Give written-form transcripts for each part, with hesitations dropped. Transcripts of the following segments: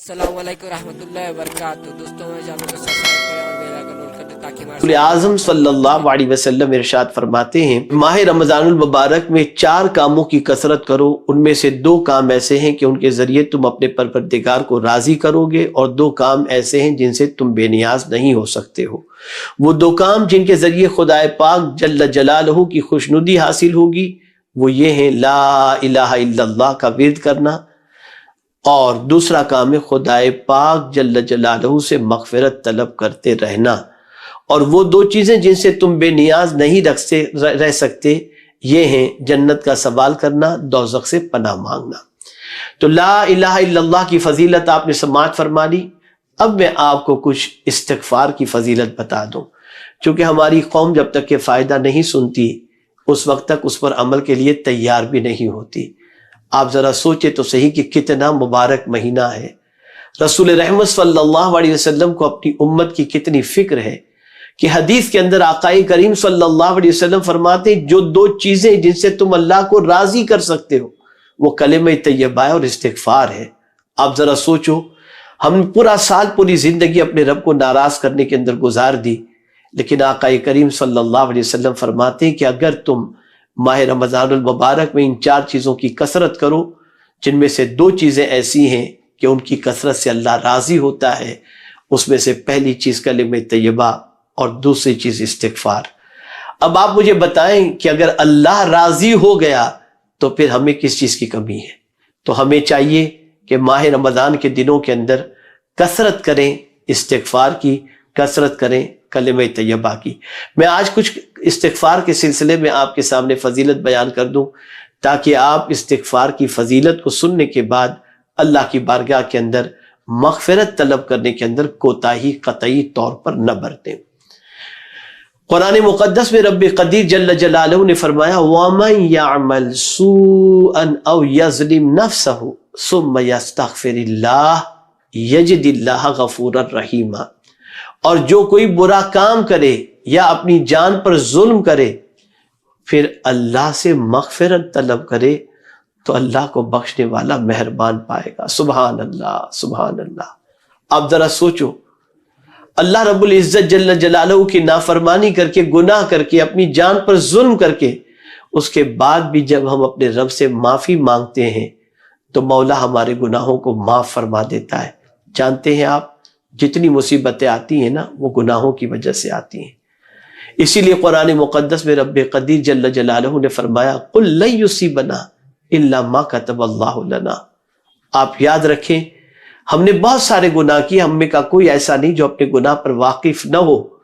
अस्सलाम वालेकुम रहमतुल्लाहि व बरकातहू। दोस्तों मैं चैनल को सब्सक्राइब करें और बेल आइकन ऑन कर दें ताकि रसूल आज़म सल्लल्लाहु अलैहि वसल्लम इरशाद फरमाते हैं, माह रमज़ानुल मुबारक में 4 कामों की कसरत करो। उनमें से 2 काम ऐसे हैं कि उनके ज़रिए तुम अपने परवरदिगार को राज़ी करोगे, और 2 काम ऐसे हैं जिनसे तुम बेनियाज नहीं हो सकते हो। वो 2 काम जिनके ज़रिए खुदाए पाक जल्ल जलालहू की खुशनुदी हासिल होगी वो ये हैं, ला इलाहा इल्लल्लाह का विर्द करना, और दूसरा काम है खुदाए पाक जल्ल जलालहू से मग़फ़िरत तलब करते रहना। और वो 2 चीज़ें जिनसे तुम बेनियाज नहीं रह सकते ये हैं जन्नत का सवाल करना, दोज़ख से पनाह मांगना। तो ला इलाहा इल्लल्लाह की फजीलत आपने समाअत फरमा ली। अब मैं आपको कुछ इस्तिग़फ़ार की फजीलत बता दूं, क्योंकि हमारी कौम जब तक के फ़ायदा नहीं सुनती उस वक्त तक उस पर अमल के लिए तैयार भी नहीं होती। आप ज़रा सोचे तो सही कि कितना मुबारक महीना है। रसूल रहमत सल्लल्लाहु अलैहि वसल्लम को अपनी उम्मत की कितनी फिक्र है कि हदीस के अंदर आकाए करीम सल्लल्लाहु अलैहि वसल्लम फरमाते हैं, जो 2 चीज़ें जिनसे तुम अल्लाह को राज़ी कर सकते हो वो कलिमा तैयबा और इस्तिग़फ़ार है। आप ज़रा सोचो, हम पूरा साल पूरी ज़िंदगी अपने रब को नाराज़ करने के अंदर गुजार दी, लेकिन आकाए करीम सल्लल्लाहु अलैहि वसल्लम फरमाते हैं कि अगर तुम माह रमज़ानुल मुबारक में इन 4 चीज़ों की कसरत करो, जिनमें से 2 चीज़ें ऐसी हैं कि उनकी कसरत से अल्लाह राज़ी होता है, उसमें से पहली चीज़ कलिमा तैयबा और दूसरी चीज़ इस्तिग़फ़ार। अब आप मुझे बताएं कि अगर अल्लाह राज़ी हो गया तो फिर हमें किस चीज़ की कमी है? तो हमें चाहिए कि माह रमज़ान के दिनों के अंदर कसरत करें इस्तिग़फ़ार की, कसरत करें कलिमा तैयबा की। मैं आज कुछ इस्तिग़फ़ार के सिलसिले में आपके सामने फजीलत बयान कर दूं, ताकि आप इस्तिग़फ़ार की फजीलत को सुनने के बाद अल्लाह की बारगाह के अंदर मग़फ़िरत तलब करने के अंदर कोताही कतई तौर पर न बरतें। कुरान मुक़द्दस में रब्बे क़दीर जल्ल जलालहू ने फरमाया, वमन यअमल सूअन औ यज़लिम नफ़्सहु सुम्मा यस्तग़फ़िरिल्लाह यजिदिल्लाह गफ़ूरर रहीमा। और जो कोई बुरा काम करे या अपनी जान पर जुल्म करे फिर अल्लाह से मग़फ़िरत तलब करे तो अल्लाह को बख्शने वाला मेहरबान पाएगा। सुभान अल्लाह, सुभान अल्लाह। आप जरा सोचो, अल्लाह रब्बुल इज़्ज़त जल्ल जलालहू की नाफरमानी करके, गुनाह करके, अपनी जान पर जुल्म करके, उसके बाद भी जब हम अपने रब से माफ़ी मांगते हैं तो मौला हमारे गुनाहों को माफ़ फरमा देता है। जानते हैं आप, जितनी मुसीबतें आती हैं ना वो गुनाहों की वजह से आती हैं। इसीलिए कुरान मुक़द्दस में रब्बे क़दीर जल्ल जलालहू ने फरमाया, कुल लन युसीबना इल्ला मा कतबल्लाहु लना। आप याद रखें, हमने बहुत सारे गुनाह किए, हम में का कोई ऐसा नहीं जो अपने गुनाह पर वाकिफ न हो,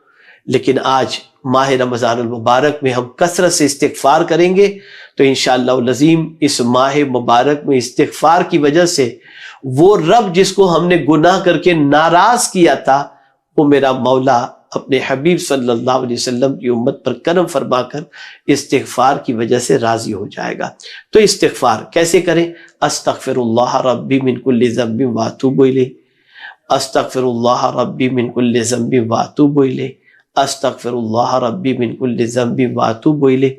लेकिन आज माह रमज़ानुल मुबारक में हम कसरत से इस्तिग़फ़ार करेंगे तो इंशाअल्लाह लज़ीम इस माह मुबारक में इस्तिग़फ़ार की वजह से वो रब जिसको हमने गुनाह करके नाराज किया था वो मेरा मौला अपने हबीब सल्लल्लाहु अलैहि वसल्लम की उम्मत पर करम फरमाकर इस्तिग़फ़ार की वजह से राजी हो जाएगा। तो इस्तिग़फ़ार कैसे करें? अस्तग़फ़िरुल्लाह रब्बी मिन कुल्लि ज़ंबिन व अतूबु इलैह, अस्तग़फ़िरुल्लाह रब्बी मिन कुल्लि ज़ंबिन व अतूबु इलैह, अस्तग़फ़िरुल्लाह रब्बी मिन कुल्लि ज़ंबिन व अतूबु इलैह।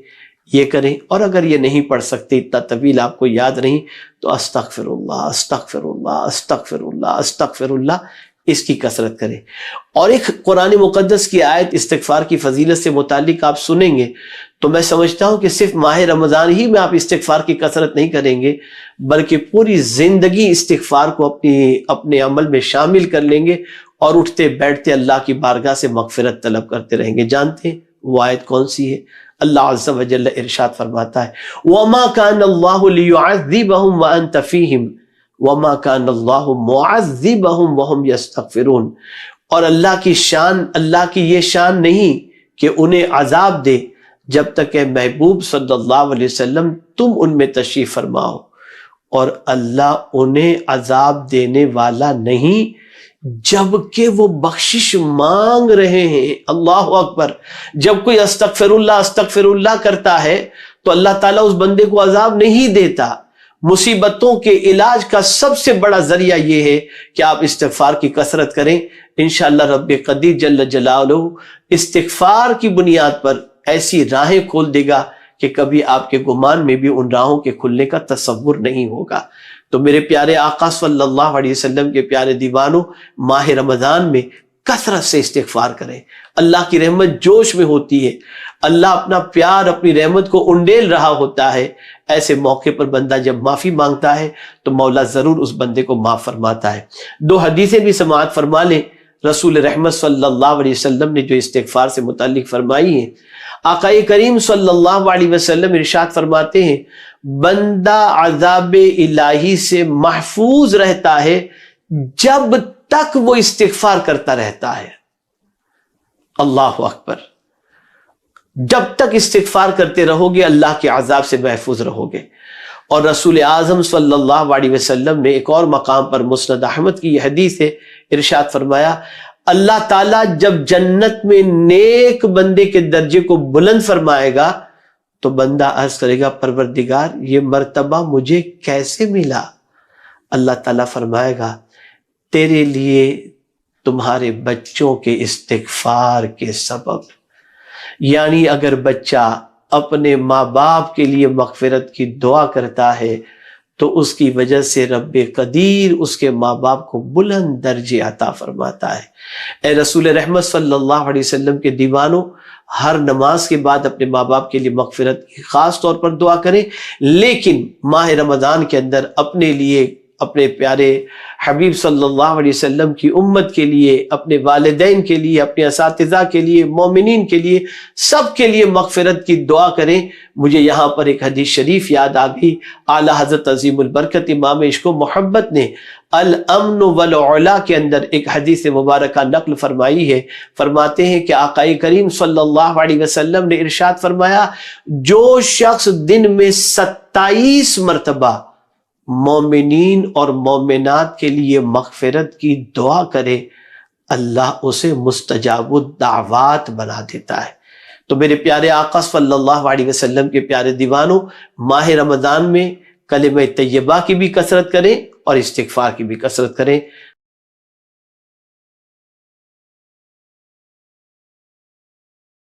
ये करें। और अगर ये नहीं पढ़ सकते, इतना तवील आपको याद नहीं, तो अस्तग़फ़िरुल्लाह अस्तग़फ़िरुल्लाह अस्तग़फ़िरुल्लाह अस्तग़फ़िरुल्लाह इसकी कसरत करें। और एक कुरान मुक़द्दस की आयत इस्तिग़फ़ार की फजीलत से मुतालिक आप सुनेंगे तो मैं समझता हूँ कि सिर्फ माह रमज़ान ही में आप इस्तिग़फ़ार की कसरत नहीं करेंगे, बल्कि पूरी ज़िंदगी इस्तिग़फ़ार को अपने अमल में शामिल कर लेंगे और उठते बैठते अल्लाह की बारगाह से मग़फ़िरत तलब करते रहेंगे। जानते हैं वो आयत कौन सी है? अल्लाह अज़्ज़ा व जल्ल इरशाद फरमाता है, वमा कान अल्लाहु लियुअज़्ज़िबहुम व अंत फ़ीहिम वमा कान अल्लाहु मुअज़्ज़िबहुम व हुम यस्तग़फ़िरून। और अल्लाह की ये शान नहीं कि उन्हें अजाब दे जब तक कि महबूब सल्लल्लाहु अलैहि वसल्लम तुम उनमें तशरीफ़ फरमाओ, और अल्लाह उन्हें अजाब देने वाला नहीं जबकि वो बख्शिश मांग रहे हैं। अल्लाह अकबर। जब कोई अस्तग़फ़िरुल्लाह अस्तग़फ़िरुल्लाह करता है तो अल्लाह ताला उस बंदे को अजाब नहीं देता। मुसीबतों के इलाज का सबसे बड़ा जरिया ये है कि आप इस्तिग़फ़ार की कसरत करें। इंशाअल्लाह रब्बे क़दीर जल्ल जलालहू इस्तिग़फ़ार की बुनियाद पर ऐसी राहें खोल देगा कि कभी आपके गुमान में भी उन राहों के खुलने का तसव्वुर नहीं होगा। تو میرے پیارے آقا صلی اللہ علیہ وسلم کے پیارے دیوانوں، ماہ رمضان میں کثرت سے استغفار کریں۔ اللہ کی رحمت جوش میں ہوتی ہے، اللہ اپنا پیار، اپنی رحمت کو انڈیل رہا ہوتا ہے۔ ایسے موقع پر بندہ جب معافی مانگتا ہے تو مولا ضرور اس بندے کو معاف فرماتا ہے۔ دو حدیثیں بھی سماعت فرما لیں۔ رسول رحمت صلی اللہ علیہ وسلم نے جو استغفار سے متعلق فرمائی ہیں، آقا کریم صلی اللہ علیہ وسلم ارشاد فرماتے ہیں، بندہ عذاب الہی سے محفوظ رہتا ہے جب تک وہ استغفار کرتا رہتا ہے۔ اللہ اکبر، جب تک استغفار کرتے رہو گے اللہ کے عذاب سے محفوظ رہو گے۔ اور رسول اعظم صلی اللہ علیہ وسلم نے ایک اور مقام پر مسند احمد کی یہ حدیث ہے، ارشاد فرمایا، اللہ تعالیٰ جب جنت میں نیک بندے کے درجے کو بلند فرمائے گا تو بندہ عرض کرے گا، پروردگار یہ مرتبہ مجھے کیسے ملا؟ اللہ تعالیٰ فرمائے گا، تیرے لیے تمہارے بچوں کے استغفار کے سبب۔ یعنی اگر بچہ اپنے ماں باپ کے لیے مغفرت کی دعا کرتا ہے تو اس کی وجہ سے رب قدیر اس کے ماں باپ کو بلند درجے عطا فرماتا ہے۔ اے رسول رحمت صلی اللہ علیہ وسلم کے دیوانوں، ہر نماز کے بعد اپنے ماں باپ کے لیے مغفرت کی خاص طور پر دعا کریں، لیکن ماہ رمضان کے اندر اپنے لیے، اپنے پیارے حبیب صلی اللہ علیہ وسلم کی امت کے لیے، اپنے والدین کے لیے، اپنے اساتذہ کے لیے، مومنین کے لیے، سب کے لیے مغفرت کی دعا کریں۔ مجھے یہاں پر ایک حدیث شریف یاد آ گئی، اعلیٰ حضرت عظیم البرکت امام عشق و محبت نے الامن والعلا کے اندر ایک حدیث مبارکہ نقل فرمائی ہے۔ فرماتے ہیں کہ آقا کریم صلی اللہ علیہ وسلم نے ارشاد فرمایا، جو شخص دن میں 27 مرتبہ مومنین اور مومنات کے لیے مغفرت کی دعا کرے، اللہ اسے مستجاب الدعوات بنا دیتا ہے۔ تو میرے پیارے آقا صلی اللہ علیہ وسلم کے پیارے دیوانوں، ماہ رمضان میں کلمہ طیبہ کی بھی کثرت کریں اور استغفار کی بھی کثرت کریں۔